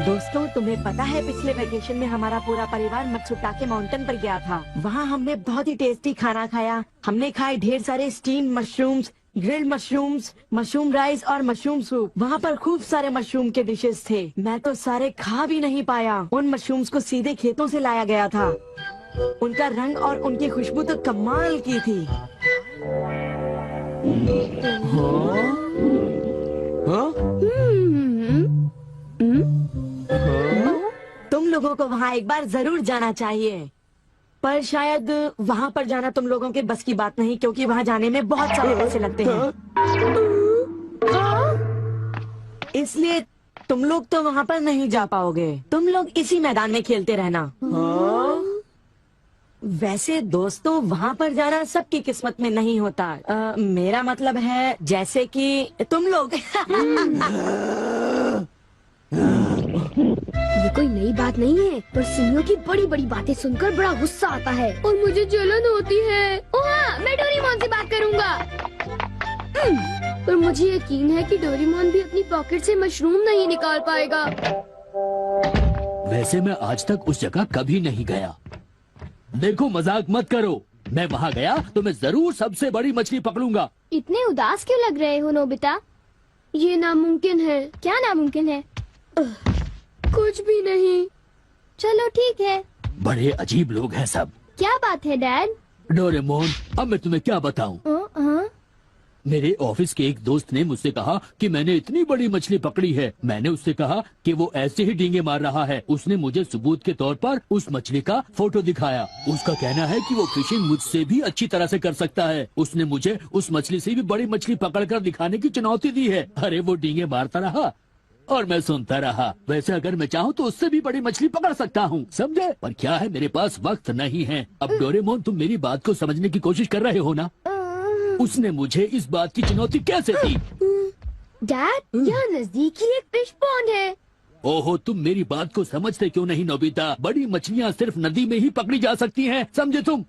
दोस्तों, तुम्हें पता है पिछले वेकेशन में हमारा पूरा परिवार मत्सुटाके माउंटेन पर गया था। वहाँ हमने बहुत ही टेस्टी खाना खाया। हमने खाए ढेर सारे steam mushrooms, grilled mushrooms, mushroom rice और मशरूम सूप। वहाँ पर खूब सारे मशरूम के डिशेस थे। मैं तो सारे खा भी नहीं पाया। उन मशरूम्स को सीधे खेतों से लाया गया था। उनका रंग और उनकी खुशबू तो कमाल की थी। तुम लोगों को वहाँ एक बार जरूर जाना चाहिए, पर शायद वहाँ पर जाना तुम लोगों के बस की बात नहीं, क्योंकि वहाँ जाने में बहुत सारे पैसे लगते हैं। इसलिए तुम लोग तो वहाँ पर नहीं जा पाओगे। तुम लोग इसी मैदान में खेलते रहना। वैसे दोस्तों, वहाँ पर जाना सबकी किस्मत में नहीं होता। मेरा मतलब है जैसे कि तुम लोग। ये कोई नई बात नहीं है, पर सिमियों की बड़ी बड़ी बातें सुनकर बड़ा गुस्सा आता है और मुझे जलन होती है। ओह हाँ, मैं डोरेमोन से बात करूँगा। पर मुझे यकीन है कि डोरेमोन भी अपनी पॉकेट से मशरूम नहीं निकाल पाएगा। वैसे मैं आज तक उस जगह कभी नहीं गया। देखो, मजाक मत करो। मैं वहाँ गया तो मैं जरूर सबसे बड़ी मछली पकड़ूंगा। इतने उदास क्यों लग रहे हो नोबिता? ये नामुमकिन है। क्या नामुमकिन है? कुछ भी नहीं। चलो ठीक है। बड़े अजीब लोग हैं सब। क्या बात है डैड? डोरेमोन, अब मैं तुम्हें क्या बताऊं? मेरे ऑफिस के एक दोस्त ने मुझसे कहा कि मैंने इतनी बड़ी मछली पकड़ी है। मैंने उससे कहा कि वो ऐसे ही डींगे मार रहा है। उसने मुझे सबूत के तौर पर उस मछली का फोटो दिखाया। उसका कहना है कि वो फिशिंग मुझसे भी अच्छी तरह से कर सकता है। उसने मुझे उस मछली से भी बड़ी मछली पकड़कर दिखाने की चुनौती दी है। अरे वो डींगे मारता रहा और मैं सुनता रहा। वैसे अगर मैं चाहूँ तो उससे भी बड़ी मछली पकड़ सकता हूँ, समझे? पर क्या है, मेरे पास वक्त नहीं है। अब डोरेमोन, तुम मेरी बात को समझने की कोशिश कर रहे हो ना? उसने मुझे इस बात की चुनौती कैसे दी? डैड, यहाँ नजदीक ही एक फिश पॉन्ड है। ओहो, तुम मेरी बात को समझते क्यों नहीं नोबिता? बड़ी मछलियाँ सिर्फ नदी में ही पकड़ी जा सकती हैं, समझे तुम?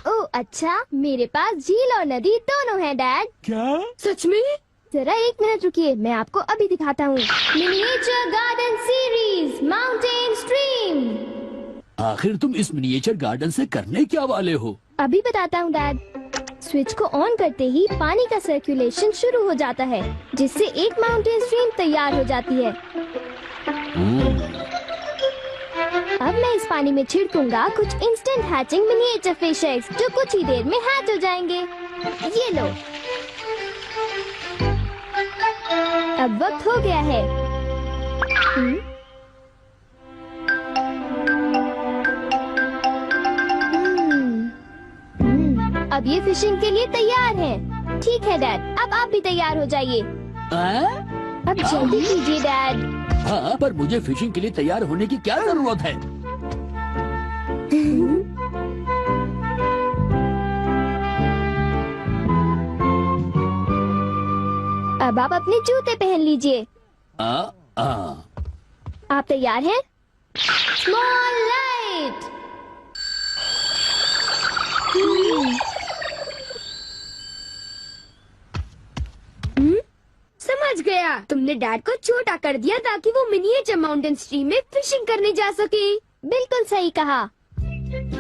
ओह अच्छा, मेरे पास झील और नदी दोनों हैं डैड। क्या? सच में? जरा एक मिनट रुकिए, मैं आपको अभी दिखाता हूँ। Miniature garden series mountain stream. आखिर तुम इस मिनिएचर गार्डन से करने क्या वाले हो? अभी बताता हूँ डैड। स्विच को ऑन करते ही पानी का सर्कुलेशन शुरू हो जाता है, जिससे एक माउंटेन स्ट्रीम तैयार हो जाती है। अब मैं इस पानी में छिड़कूंगा कुछ instant hatching miniature fish eggs, जो कुछ ही देर में हैच हो जाएंगे। ये लो। अब वक्त हो गया है। अब ये फिशिंग के लिए तैयार हैं। ठीक है डैड, अब आप भी तैयार हो जाइए। अब जल्दी कीजिए डैड। हाँ, पर मुझे फिशिंग के लिए तैयार होने की क्या जरूरत है? अब आप अपने जूते पहन लीजिए। आप तैयार हैं? Small light. समझ गया, तुमने डैड को छोटा कर दिया ताकि वो मिनिएचर माउंटेन स्ट्रीम में फिशिंग करने जा सके। बिल्कुल सही कहा।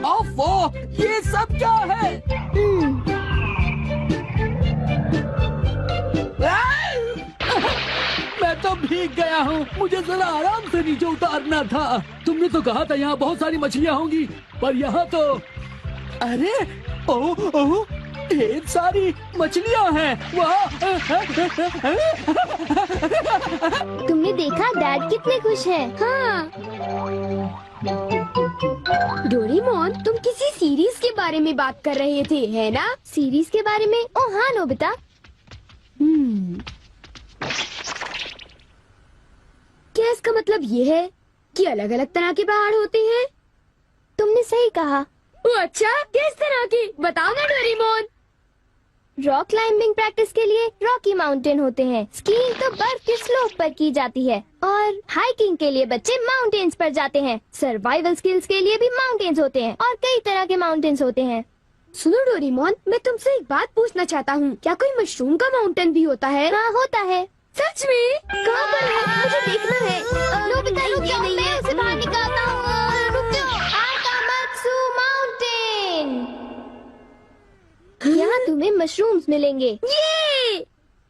ओफो, ये सब क्या है? मैं तो भीग गया हूँ। मुझे जरा आराम से नीचे उतारना था। तुमने तो कहा था यहाँ बहुत सारी मछलियाँ होंगी, पर यहाँ तो अरे ओह, ढेर सारी मछलियाँ हैं। वाह! तुमने देखा डैड कितने खुश हैं। हाँ। डोरेमोन, तुम किसी सीरीज के बारे में बात कर रहे थे, है ना? सीरीज के बारे में? ओह हाँ नोबिता। क्या इसका मतलब ये है कि अलग अलग तरह के पहाड़ होते हैं? तुमने सही कहा। अच्छा, किस तरह की? बताओ ना डोरेमोन। रॉक क्लाइंबिंग प्रैक्टिस के लिए रॉकी माउंटेन होते हैं। स्कीइंग तो बर्फ के स्लोप पर की जाती है और हाइकिंग के लिए बच्चे माउंटेन्स पर जाते हैं। सर्वाइवल स्किल्स के लिए भी माउंटेन्स होते हैं और कई तरह के माउंटेन्स होते हैं। सुनो डोरेमोन, मैं तुमसे एक बात पूछना चाहता हूँ। क्या कोई मशरूम का माउंटेन भी होता है? हाँ होता है। सच में? कहाँ पर है? मुझे देखना है। नोबिता रुक जाओ। तुम्हें मशरूम्स मिलेंगे। ये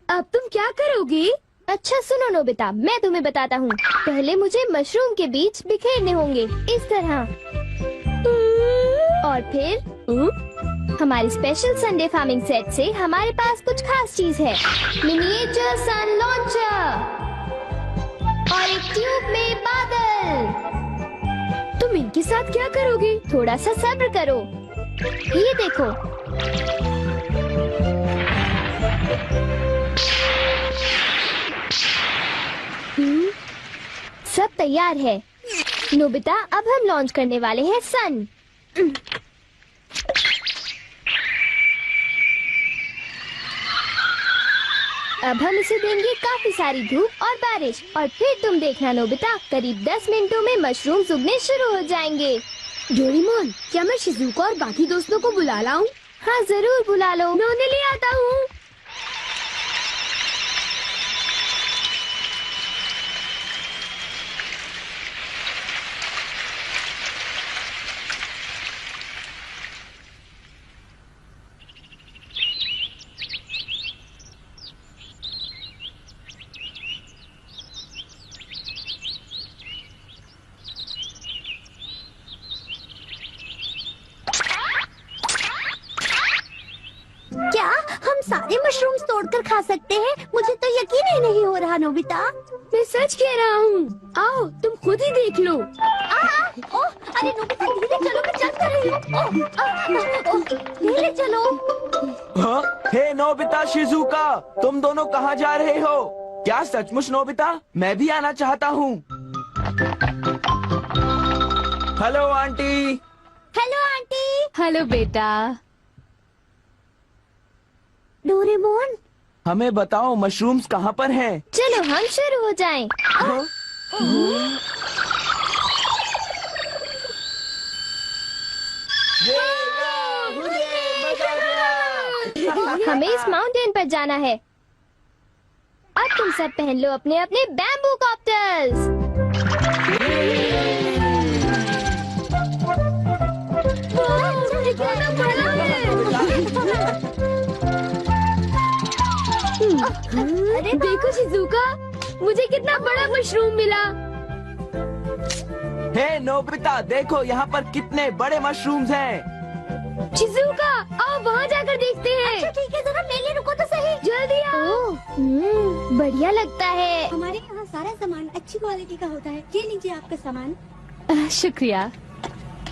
अब तुम क्या करोगी? अच्छा सुनो नोबिता, मैं तुम्हें बताता हूँ। पहले मुझे मशरूम के बीज बिखेरने होंगे इस तरह, और फिर हमारी स्पेशल संडे फार्मिंग सेट से हमारे पास कुछ खास चीज है। मिनिएचर सन लॉन्चर और एक ट्यूब में बादल। तुम इनके साथ क्या करोगी? थोड़ा सा सब्र करो। ये देखो, सब तैयार है। नोबिता, अब हम लॉन्च करने वाले हैं सन। अब हम इसे देंगे काफी सारी धूप और बारिश, और फिर तुम देखना नोबिता, करीब 10 मिनटों में मशरूम उगने शुरू हो जाएंगे। डोरेमोन, क्या मैं शिजुको और बाकी दोस्तों को बुला लाऊं? हाँ जरूर बुला लो, मैं उन्हें ले आता हूँ। क्या हम सारे मशरूम्स तोड़कर खा सकते हैं? मुझे तो यकीन ही नहीं हो रहा नोबिता। मैं सच कह रहा हूँ। आओ तुम खुद ही देख लो। ओह, अरे नोबिता धीरे चलो, मैं चल कर रही हूँ। धीरे चलो। हाँ? हे नोबिता, शिजुका, तुम दोनों कहाँ जा रहे हो? क्या सचमुच नोबिता? मैं भी आना चाहता हूँ। Hello aunty. Hello aunty. Hello बेटा। डोरेमोन, हमें बताओ मशरूम्स कहाँ पर हैं? चलो हम शुरू हो जाएं। हाँ? हमें इस माउंटेन पर जाना है। अब तुम सब पहन लो अपने अपने बैम्बू कॉप्टर्स। अरे देखो शिजुका, मुझे कितना बड़ा मशरूम मिला। हे नोबिता, देखो यहाँ पर कितने बड़े मशरूम्स हैं। शिजुका, आओ वहाँ जाकर देखते हैं। अच्छा ठीक है, जरा ले ले, रुको तो सही। जल्दी आओ। बढ़िया लगता है। हमारे यहाँ सारा सामान अच्छी क्वालिटी का होता है। ये लीजिए आपका सामान। शुक्रिया।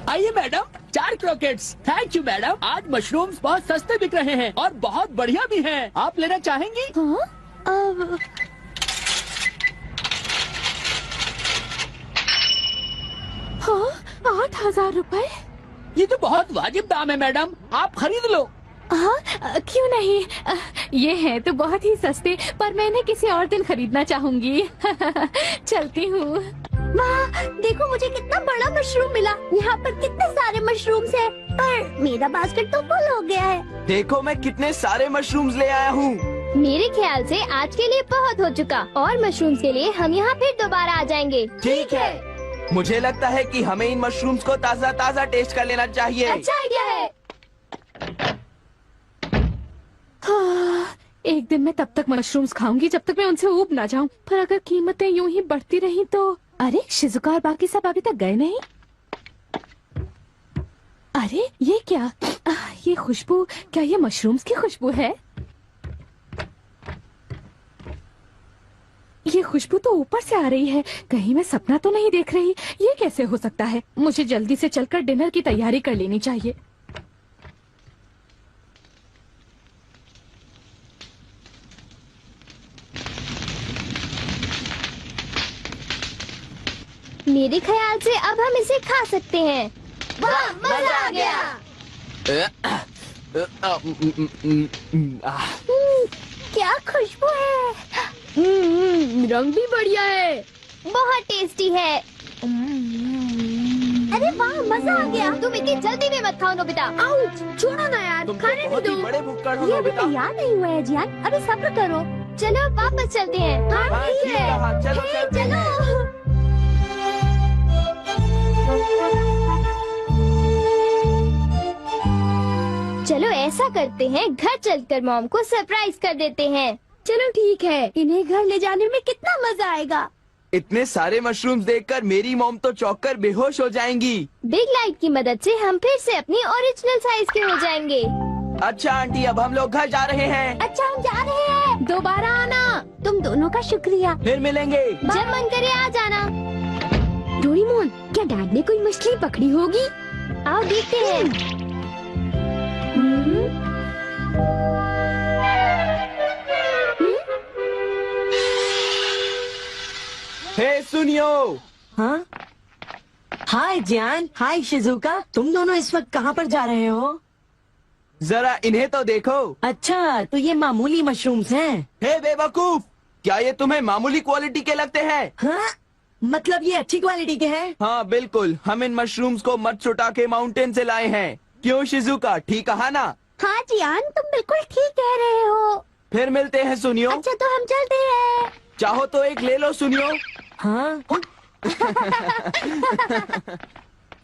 आइए madam, 4 croquettes. Thank you madam. आज मशरूम्स बहुत सस्ते बिक रहे हैं और बहुत बढ़िया भी हैं। आप लेना चाहेंगी? हाँ? हाँ, 8,000 रुपए। ये तो बहुत वाजिब दाम है मैडम, आप खरीद लो। हाँ, क्यों नहीं। ये है तो बहुत ही सस्ते, पर मैं इन्हें किसी और दिन खरीदना चाहूंगी। चलती हूँ। वाह, देखो मुझे कितना बड़ा मशरूम मिला। यहाँ पर कितने सारे मशरूम्स हैं, पर मेरा बास्केट तो फुल हो गया है। देखो मैं कितने सारे मशरूम्स ले आया हूँ। मेरे ख्याल से आज के लिए बहुत हो चुका, और मशरूम्स के लिए हम यहाँ फिर दोबारा आ जाएंगे। ठीक है। मुझे लगता है कि हमें इन मशरूम्स को ताज़ा ताज़ा टेस्ट कर लेना चाहिए। अच्छा आइडिया है। हाँ, एक दिन मैं तब तक मशरूम्स खाऊंगी जब तक मैं उनसे ऊब ना जाऊं। पर अगर कीमतें यूं ही बढ़ती रही तो। अरे शिजुका और बाकी सब अभी तक गए नहीं। अरे ये क्या? ये खुशबू, क्या ये मशरूम्स की खुशबू है? ये खुशबू तो ऊपर से आ रही है, कहीं मैं सपना तो नहीं देख रही। ये कैसे हो सकता है? मुझे जल्दी से चलकर डिनर की तैयारी कर लेनी चाहिए। मेरे ख्याल से अब हम इसे खा सकते हैं। वाह, मजा आ गया। क्या खुशबू है। रंग भी बढ़िया है, बहुत टेस्टी है। अरे वाह, मजा आ गया। तुम इतनी जल्दी में मत खाओ नोबिता। आउच, छोड़ो ना यार, तुम खाने तो नहीं बहुत ही दो। बड़े भुक्कड़ हो ये अभी नोबिता। तैयार नहीं हुआ है जियान, अभी सब्र करो। चलो वापस चलते हैं। हाँ, ठीक कहा, चलो चलते हैं। चलो ऐसा करते हैं, घर चलकर मॉम को सरप्राइज कर देते हैं। चलो ठीक है, इन्हें घर ले जाने में कितना मजा आएगा। इतने सारे मशरूम्स देखकर मेरी मॉम तो चौंक कर बेहोश हो जाएंगी। बिग लाइट की मदद से हम फिर से अपनी ओरिजिनल साइज के हो जाएंगे। अच्छा आंटी, अब हम लोग घर जा रहे हैं। अच्छा हम जा रहे हैं। दोबारा आना। तुम दोनों का शुक्रिया। फिर मिलेंगे। जब मन करे आ जाना। डोरेमोन, क्या डैड ने कोई मछली पकड़ी होगी? आओ देखते हैं। हे सुनियो। हाँ, हाय जान, हाय शिजुका, तुम दोनों इस वक्त कहाँ पर जा रहे हो? जरा इन्हें तो देखो। अच्छा, तो ये मामूली मशरूम्स हैं। हे बेवकूफ, क्या ये तुम्हें मामूली क्वालिटी के लगते हैं? हाँ, मतलब ये अच्छी क्वालिटी के हैं? हाँ बिल्कुल, हम इन मशरूम्स को मत्सुटा के माउंटेन से लाए हैं। क्यों शिजुका, ठीक कहा ना? हाँ जियान, तुम बिल्कुल ठीक कह रहे हो। फिर मिलते हैं सुनियो। अच्छा तो हम चलते हैं। चाहो तो एक ले लो सुनियो। हाँ।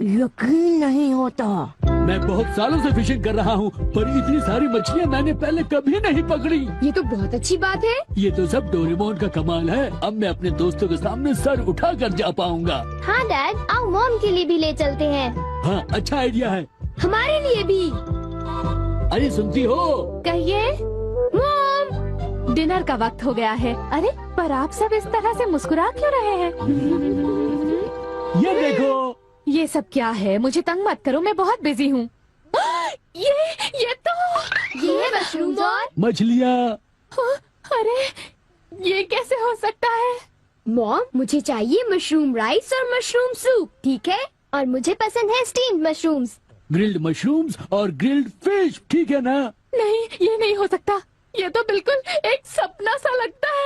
यकीन नहीं होता। मैं बहुत सालों से फिशिंग कर रहा हूँ, पर इतनी सारी मछलियाँ मैंने पहले कभी नहीं पकड़ी। ये तो बहुत अच्छी बात है। ये तो सब डोरेमोन का कमाल है। अब मैं अपने दोस्तों के सामने सर उठा कर जा पाऊंगा। हाँ डैड, आओ मॉम के लिए भी ले चलते हैं। हाँ, अच्छा आइडिया है। हमारे लिए भी। अरे सुनती हो? कहिए। मॉम, डिनर का वक्त हो गया है। अरे पर आप सब इस तरह से मुस्कुरा क्यों रहे हैं? ये देखो। ये सब क्या है? मुझे तंग मत करो, मैं बहुत बिजी हूँ। ये तो ये है मशरूम और मछलियाँ। अरे ये कैसे हो सकता है? मॉम, मुझे चाहिए मशरूम राइस और मशरूम सूप, ठीक है? और मुझे पसंद है स्टीम्ड मशरूम्स। ग्रिल्ड मशरूम्स और ग्रिल्ड फिश, ठीक है ना? नहीं, ये नहीं हो सकता। ये तो बिल्कुल एक सपना सा लगता है।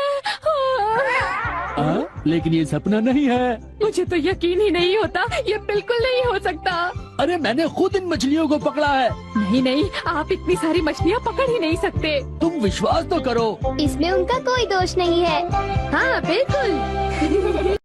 लेकिन ये सपना नहीं है। मुझे तो यकीन ही नहीं होता, ये बिल्कुल नहीं हो सकता। अरे मैंने खुद इन मछलियों को पकड़ा है। नहीं नहीं, आप इतनी सारी मछलियाँ पकड़ ही नहीं सकते। तुम विश्वास तो करो। इसमें उनका कोई दोष नहीं है। हाँ बिल्कुल।